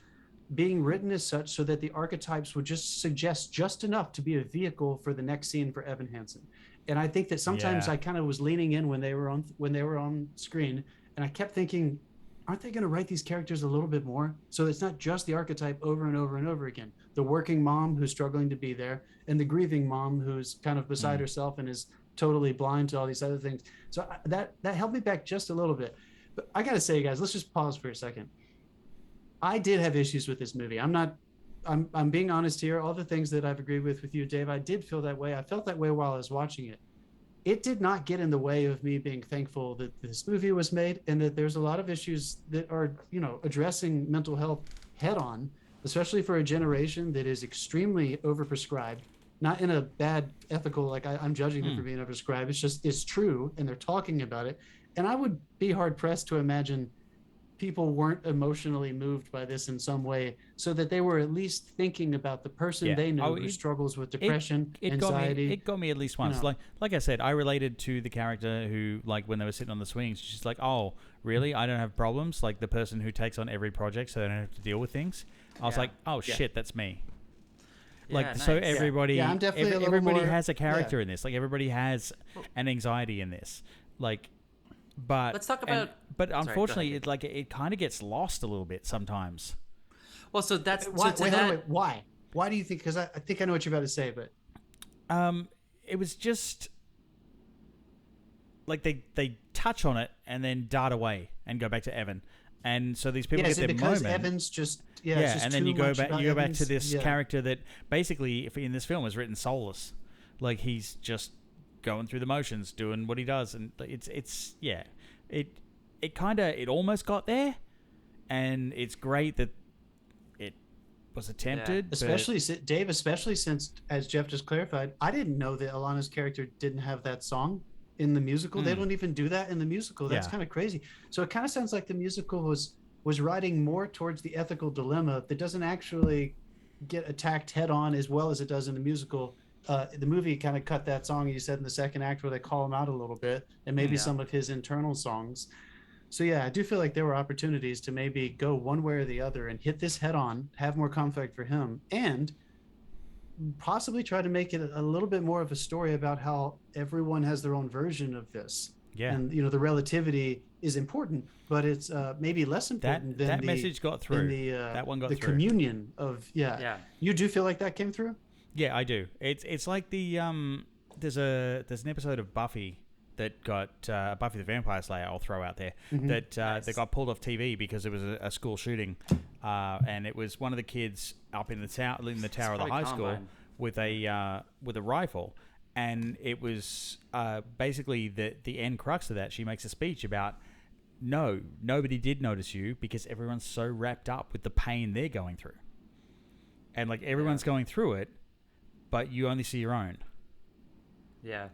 S3: being written as such so that the archetypes would just suggest just enough to be a vehicle for the next scene for Evan Hansen. And I think that sometimes I kind of was leaning in when they were on screen, and I kept thinking, aren't they going to write these characters a little bit more? So it's not just the archetype over and over and over again. The working mom who's struggling to be there, and the grieving mom who's kind of beside herself and is totally blind to all these other things. So that held me back just a little bit. But I got to say, guys, let's just pause for a second. I did have issues with this movie. I'm being honest here. All the things that I've agreed with you, Dave, I did feel that way. I felt that way while I was watching it. It did not get in the way of me being thankful that this movie was made and that there's a lot of issues that are, addressing mental health head on, especially for a generation that is extremely overprescribed, not in a bad ethical, like I'm judging them for being overprescribed. It's just, it's true. And they're talking about it. And I would be hard pressed to imagine people weren't emotionally moved by this in some way, so that they were at least thinking about the person they know who struggles with depression, anxiety.
S2: It got me at least once. Like I said, I related to the character who, like, when they were sitting on the swings, she's like, oh, really? I don't have problems? Like the person who takes on every project so they don't have to deal with things. I was like, oh, shit, that's me. Like, so everybody,
S3: I'm definitely
S2: everybody has a character in this. Like, everybody has an anxiety in this. Like, but
S1: let's talk about.
S2: But unfortunately, it kind of gets lost a little bit sometimes.
S1: Well, so that's
S3: why. Why? Why do you think? Because I think I know what you're about to say, but
S2: it was just like they touch on it and then dart away and go back to Evan, and so these people get their
S3: because
S2: moment.
S3: Evan's just
S2: and then you go back to this character that basically, if in this film, is written soulless, like he's just going through the motions, doing what he does, and it almost got there, and it's great that it was attempted.
S3: Especially since, as Jeff just clarified, I didn't know that Alana's character didn't have that song in the musical. They don't even do that in the musical. That's kind of crazy. So it kind of sounds like the musical was riding more towards the ethical dilemma that doesn't actually get attacked head on as well as it does in the musical. The movie kind of cut that song you said in the second act where they call him out a little bit, and maybe some of his internal songs. So I do feel like there were opportunities to maybe go one way or the other and hit this head on, have more conflict for him, and possibly try to make it a little bit more of a story about how everyone has their own version of this. And the relativity is important, but it's maybe less important than
S2: that message got through. That one got through.
S3: The communion of You do feel like that came through?
S2: Yeah, I do. It's like the there's an episode of Buffy that got Buffy the Vampire Slayer. I'll throw out there that got pulled off TV because it was a school shooting, and it was one of the kids up in the tower of the high school with a rifle, and it was basically the end crux of that. She makes a speech about nobody did notice you because everyone's so wrapped up with the pain they're going through, and like everyone's going through it. But you only see your own.
S1: Yeah.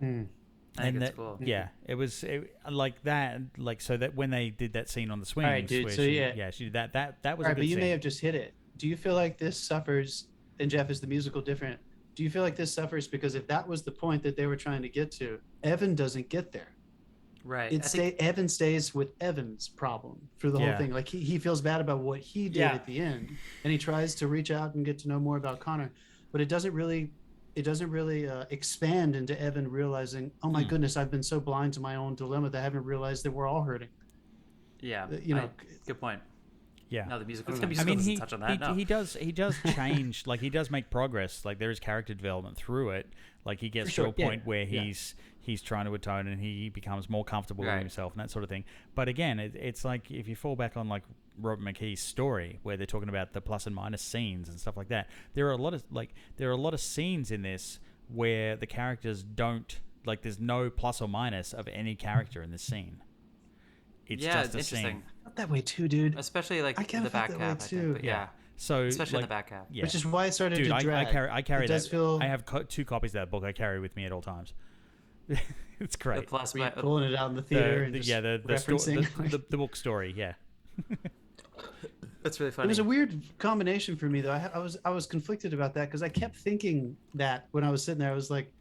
S1: I think it's cool.
S2: Yeah, it was like that. Like, so that when they did that scene on the swings,
S3: right, dude,
S2: she did that. That was a good
S3: but you
S2: scene.
S3: may have just hit it. Do you feel like this suffers? And Jeff, is the musical different? Do you feel like this suffers because if that was the point that they were trying to get to, Evan doesn't get there.
S1: Right.
S3: Evan stays with Evan's problem through the whole thing. Like he feels bad about what he did at the end, and he tries to reach out and get to know more about Connor, but it doesn't really expand into Evan realizing, oh my goodness, I've been so blind to my own dilemma that I haven't realized that we're all hurting.
S1: Yeah. Good point.
S2: Yeah.
S1: No, the musical doesn't touch on that.
S2: He does change. Like, he does make progress. Like, there is character development through it. Like, he gets to a point where he's trying to atone and he becomes more comfortable with himself and that sort of thing. But again, it's like if you fall back on like Robert McKee's story where they're talking about the plus and minus scenes and stuff like that. There are a lot of scenes in this where the characters don't, like, there's no plus or minus of any character in this scene. It's just a scene.
S3: Not that way too, dude.
S1: Especially like in the back half, I think. But yeah.
S2: So
S1: especially in the back half.
S2: Yeah.
S3: Which is why it started to drag.
S2: I carry that. I have 2 copies of that book I carry with me at all times. It's great.
S1: The plus,
S3: pulling it out in the theater
S2: the book story, yeah.
S1: That's really funny.
S3: It was a weird combination for me, though. I was conflicted about that because I kept thinking that when I was sitting there, I was like,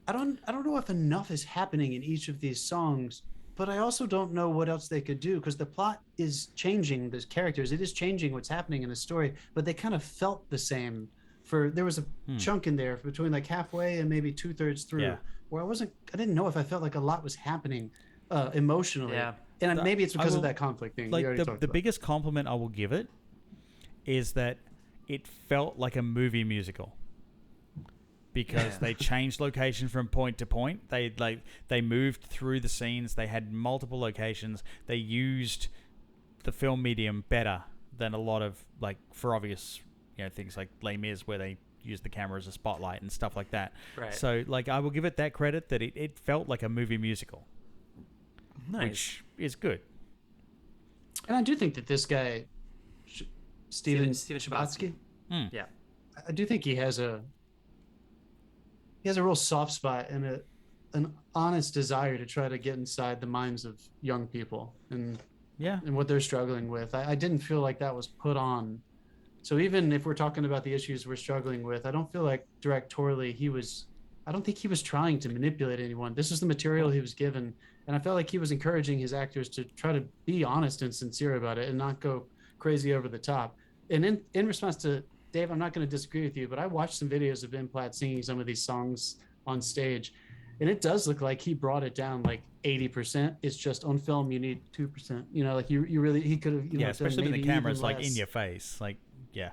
S3: I don't know if enough is happening in each of these songs, but I also don't know what else they could do because the plot is changing the characters. It is changing what's happening in the story, but they kind of felt the same. There was a chunk in there between like halfway and maybe 2/3 through where I didn't know if I felt like a lot was happening emotionally. Yeah. And maybe it's because of that conflict thing.
S2: Like the biggest compliment I will give it is that it felt like a movie musical. Because they changed location from point to point. They moved through the scenes. They had multiple locations. They used the film medium better than a lot of, like, for obvious, things like Les Mis where they use the camera as a spotlight and stuff like that.
S1: Right.
S2: So, like, I will give it that credit that it felt like a movie musical.
S1: Nice.
S2: Which is good.
S3: And I do think that this guy, Stephen
S1: Chbosky. Yeah.
S3: I do think he has a real soft spot and an honest desire to try to get inside the minds of young people and what they're struggling with. I didn't feel like that was put on. So even if we're talking about the issues we're struggling with, I don't feel like directorially I don't think he was trying to manipulate anyone. This is the material he was given. And I felt like he was encouraging his actors to try to be honest and sincere about it and not go crazy over the top. And in response to Dave, I'm not going to disagree with you, but I watched some videos of Ben Platt singing some of these songs on stage, and it does look like he brought it down like 80%. It's just on film you need 2%. Like he could have.
S2: Especially when the camera's like in your face, like.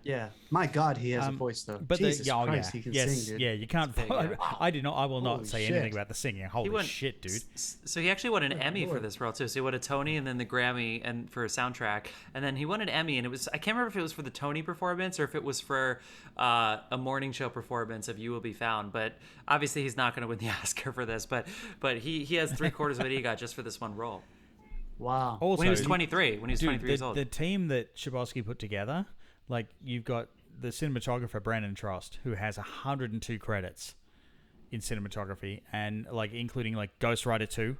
S3: Yeah. My God, he has a voice though. But Jesus Christ, he can sing, dude.
S2: Yeah, you can't. I will not say anything about the singing. Holy shit, dude.
S1: So he actually won an Emmy for this role too. So he won a Tony and then the Grammy and for a soundtrack, and then he won an Emmy, and I can't remember if it was for the Tony performance or if it was for a morning show performance of You Will Be Found. But obviously he's not going to win the Oscar for this. But he has 3/4 of what he got just for this one role.
S3: Wow.
S1: Also, when he was 23. When he was 23 years old.
S2: The team that Chbosky put together. Like, you've got the cinematographer Brandon Trost, who has 102 credits in cinematography, and like including like Ghost Rider 2,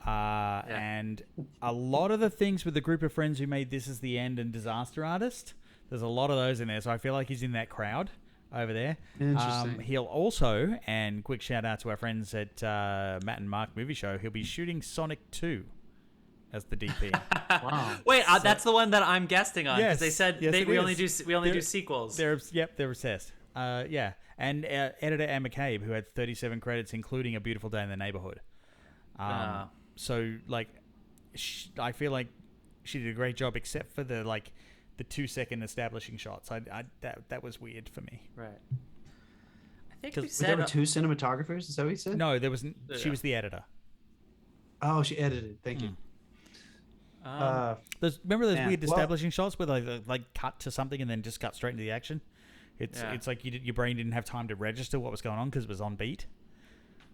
S2: and a lot of the things with the group of friends who made This Is the End and Disaster Artist. There's a lot of those in there, so I feel like he's in that crowd over there.
S3: Interesting.
S2: He'll also, and quick shout out to our friends at Matt and Mark Movie Show, he'll be shooting Sonic 2. As the DP.
S1: Wow. Wait, that's the one that I'm guesting on. Yes, they said we only do sequels.
S2: They're obsessed. And editor Anne McCabe, who had 37 credits, including A Beautiful Day in the Neighborhood. So like, I feel like she did a great job, except for the 2-second establishing shots. That was weird for me.
S1: Right. I think we said
S3: there were 2 cinematographers. Is that what you said?
S2: No, there wasn't. She was the editor.
S3: Oh, she edited. Thank you.
S2: Remember those weird establishing shots where they like cut to something and then just cut straight into the action? It's like your brain didn't have time to register what was going on because it was on beat.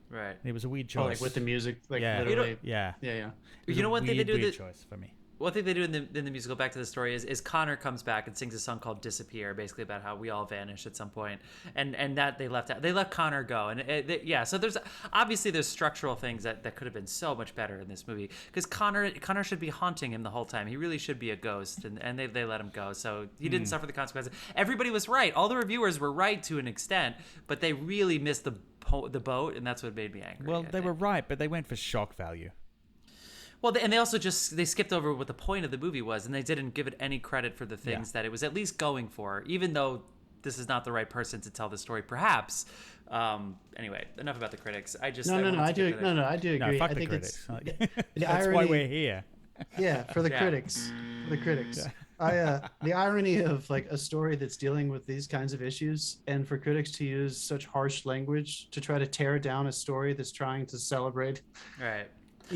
S1: Right.
S2: It was a weird choice.
S3: Like with the music, literally.
S2: Yeah.
S1: You know what they do?
S2: Weird choice for me.
S1: One thing they do in the musical, back to the story, is Connor comes back and sings a song called Disappear, basically about how we all vanish at some point. And that they left out. They let Connor go. And so there's structural things that could have been so much better in this movie. Because Connor should be haunting him the whole time. He really should be a ghost. And they let him go. So he didn't suffer the consequences. Everybody was right. All the reviewers were right to an extent. But they really missed the boat. And that's what made me angry.
S2: Well, they were right, but they went for shock value.
S1: Well, and they also they skipped over what the point of the movie was, and they didn't give it any credit for the things that it was at least going for, even though this is not the right person to tell the story, perhaps. Anyway, enough about the critics. I do agree.
S2: No, fuck the critics. That's why we're here.
S3: Yeah, for the critics. For the critics. Yeah. The irony of like a story that's dealing with these kinds of issues, and for critics to use such harsh language to try to tear down a story that's trying to celebrate.
S1: Right.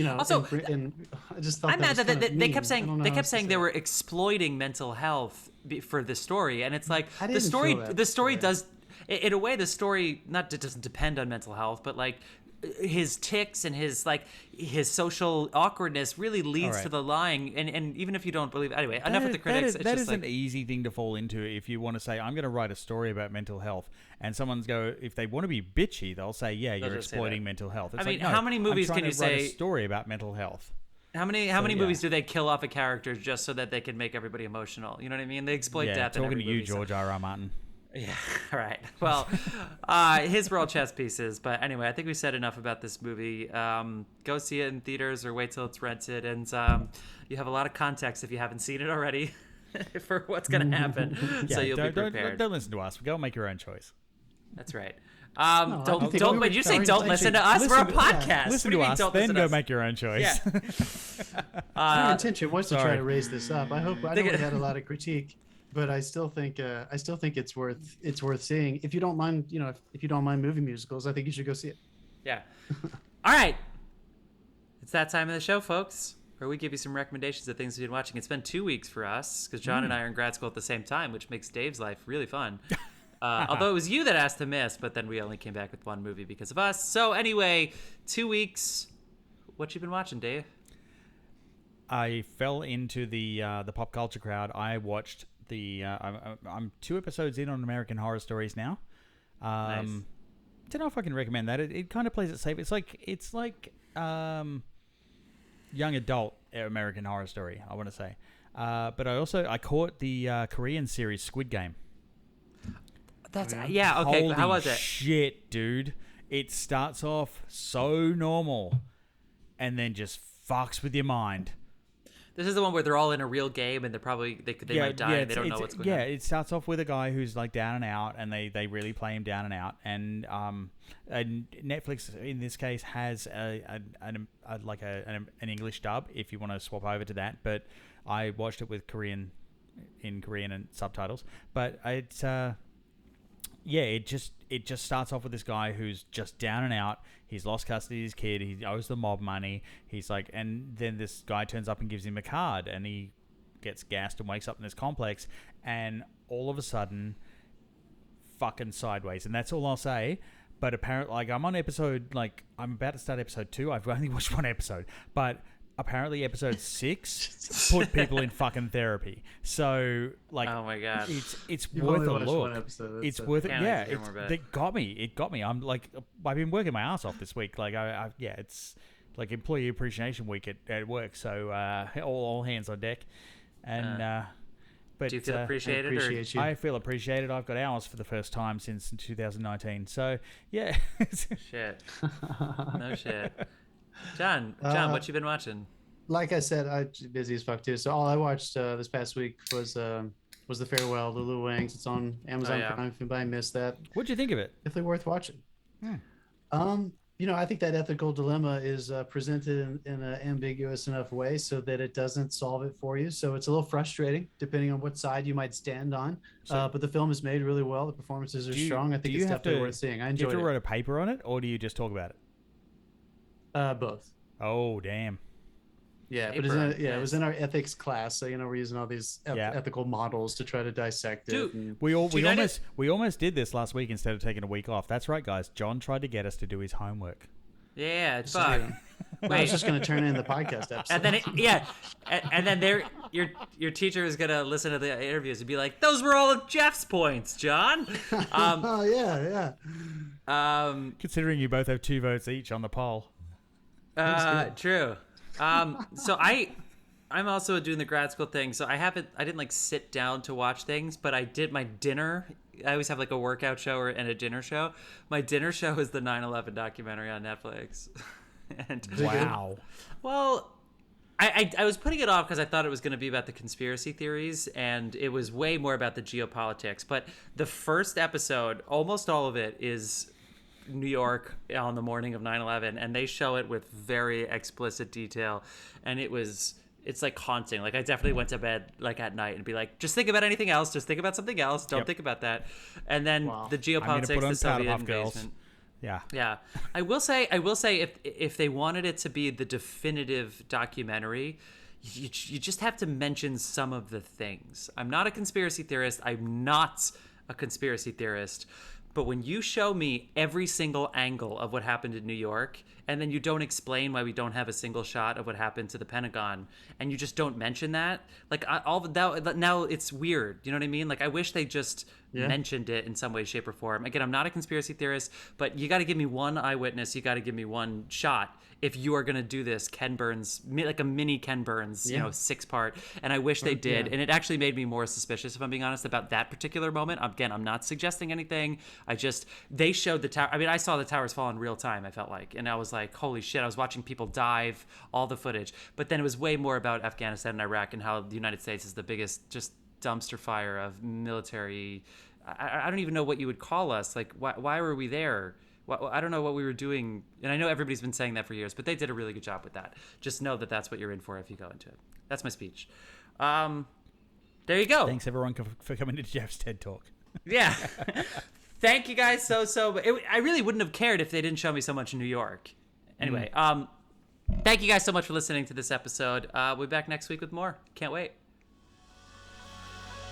S3: Also, and I just thought
S1: I'm mad that they kept saying they were exploiting mental health for the story, and it's like the story does, in a way, the story it doesn't depend on mental health, but like his tics and his social awkwardness really leads to the lying, and even if you don't believe, anyway, enough with the critics.
S2: That is an easy thing to fall into if you want to say, I'm going to write a story about mental health, and if they want to be bitchy, they'll say, yeah, you're exploiting mental health. It's
S1: how many movies can you say
S2: write a story about mental health?
S1: How many movies do they kill off a character just so that they can make everybody emotional? You know what I mean? They exploit death in every movie.
S2: Talking to you, George R.R. Martin.
S1: Yeah, all right. Well, his were all chess pieces. But anyway, I think we said enough about this movie. Go see it in theaters or wait till it's rented. And you have a lot of context if you haven't seen it already for what's going to happen. So you'll be prepared.
S2: Don't listen to us. Go and make your own choice.
S1: Don't listen to us. We're a podcast.
S2: Listen to us, then go make your own choice.
S3: Yeah. Our intention was to try to raise this up. I know we had a lot of critique. But I still think it's worth seeing. If you don't mind, if you don't mind movie musicals, I think you should go see it.
S1: Yeah. All right. It's that time of the show, folks, where we give you some recommendations of things we've been watching. It's been 2 weeks for us because John and I are in grad school at the same time, which makes Dave's life really fun. Although it was you that asked to miss, but then we only came back with one movie because of us. So anyway, 2 weeks. What you been watching, Dave?
S2: I fell into the pop culture crowd. I watched I'm 2 episodes in on American Horror Stories now.
S1: Nice.
S2: Don't know if I can recommend that. It kind of plays it safe. It's like young adult American Horror Story, I want to say. But I caught the Korean series Squid Game.
S1: Okay.
S2: Holy
S1: how was it?
S2: Shit, dude! It starts off so normal, and then just fucks with your mind.
S1: This is the one where they're all in a real game and they might die and they don't know what's going on.
S2: Yeah, it starts off with a guy who's like down and out, and they really play him down and out. And Netflix in this case has an English dub if you want to swap over to that. But I watched it with Korean and subtitles. But it's it just starts off with this guy who's just down and out. He's lost custody of his kid. He owes the mob money. He's like, and then this guy turns up and gives him a card, and he gets gassed and wakes up in this complex, and all of a sudden, fucking sideways. And that's all I'll say. But apparently, I'm on episode, I'm about to start episode 2. I've only watched 1 episode, but apparently episode 6 put people in fucking therapy. So oh
S1: my god,
S3: it's
S2: worth a look. It's worth it. Yeah, it got me. I'm I've been working my ass off this week. It's like employee appreciation week at work. So all hands on deck. And but
S1: do you feel appreciated?
S2: I feel appreciated. I've got hours for the first time since 2019. So yeah.
S1: Shit. No shit. John, what you been watching?
S3: Like I said, I'm busy as fuck too. So all I watched this past week was The Farewell, the Lil Wangs. It's on Amazon Prime. If anybody missed that,
S2: what'd you think of it?
S3: Definitely worth watching. I think that ethical dilemma is presented in an ambiguous enough way so that it doesn't solve it for you. So it's a little frustrating depending on what side you might stand on. But the film is made really well. The performances are strong. I think it's definitely worth seeing. I enjoyed it.
S2: Do you have to write a paper on it, or do you just talk about it?
S3: Both.
S2: Oh, damn.
S3: Yeah, but it was in our ethics class, so we're using all these ethical models to try to dissect it.
S2: Dude, we almost did this last week instead of taking a week off. That's right, guys. John tried to get us to do his homework.
S1: Yeah, it's fun.
S3: I was just going to turn in the podcast episode.
S1: And then your teacher is going to listen to the interviews and be like, "Those were all of Jeff's points, John."
S3: Oh yeah.
S2: Considering you both have 2 votes each on the poll.
S1: True. So I'm also doing the grad school thing. So I didn't sit down to watch things, but I did my dinner. I always have a workout show and a dinner show. My dinner show is the 9/11 documentary on Netflix. And
S2: wow.
S1: Well, I was putting it off because I thought it was going to be about the conspiracy theories, and it was way more about the geopolitics. But the first episode, almost all of it is New York on the morning of 9/11, and they show it with very explicit detail, and it was it's like haunting. Like I definitely went to bed like at night and be like, just think about anything else. Just think about something else. Don't think about that. And then the geopolitics, the Soviet invasion. Yeah. I will say if they wanted it to be the definitive documentary, you just have to mention some of the things. I'm not a conspiracy theorist. But when you show me every single angle of what happened in New York, and then you don't explain why we don't have a single shot of what happened to the Pentagon, and you just don't mention that, like now it's weird. You know what I mean? Like I wish they just mentioned it in some way, shape, or form. Again, I'm not a conspiracy theorist, but you got to give me one eyewitness. You got to give me one shot if you are going to do this Ken Burns, like a mini Ken Burns, 6-part. And I wish they did. And it actually made me more suspicious, if I'm being honest, about that particular moment. Again, I'm not suggesting anything. They showed the tower. I mean, I saw the towers fall in real time, I felt like. And I was like, holy shit, I was watching people dive, all the footage. But then it was way more about Afghanistan and Iraq and how the United States is the biggest just dumpster fire of military. I don't even know what you would call us. Like, why were we there? I don't know what we were doing, and I know everybody's been saying that for years, but they did a really good job with that. Just know that that's what you're in for if you go into it. That's my speech. There you go.
S2: Thanks, everyone, for coming to Jeff's TED Talk.
S1: Yeah. Thank you guys I really wouldn't have cared if they didn't show me so much in New York. Anyway, thank you guys so much for listening to this episode. We'll be back next week with more. Can't wait.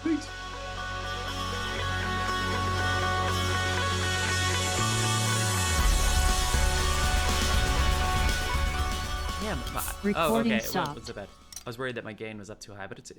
S3: Thanks.
S1: Recording stopped. What's the bad? I was worried that my gain was up too high, but it's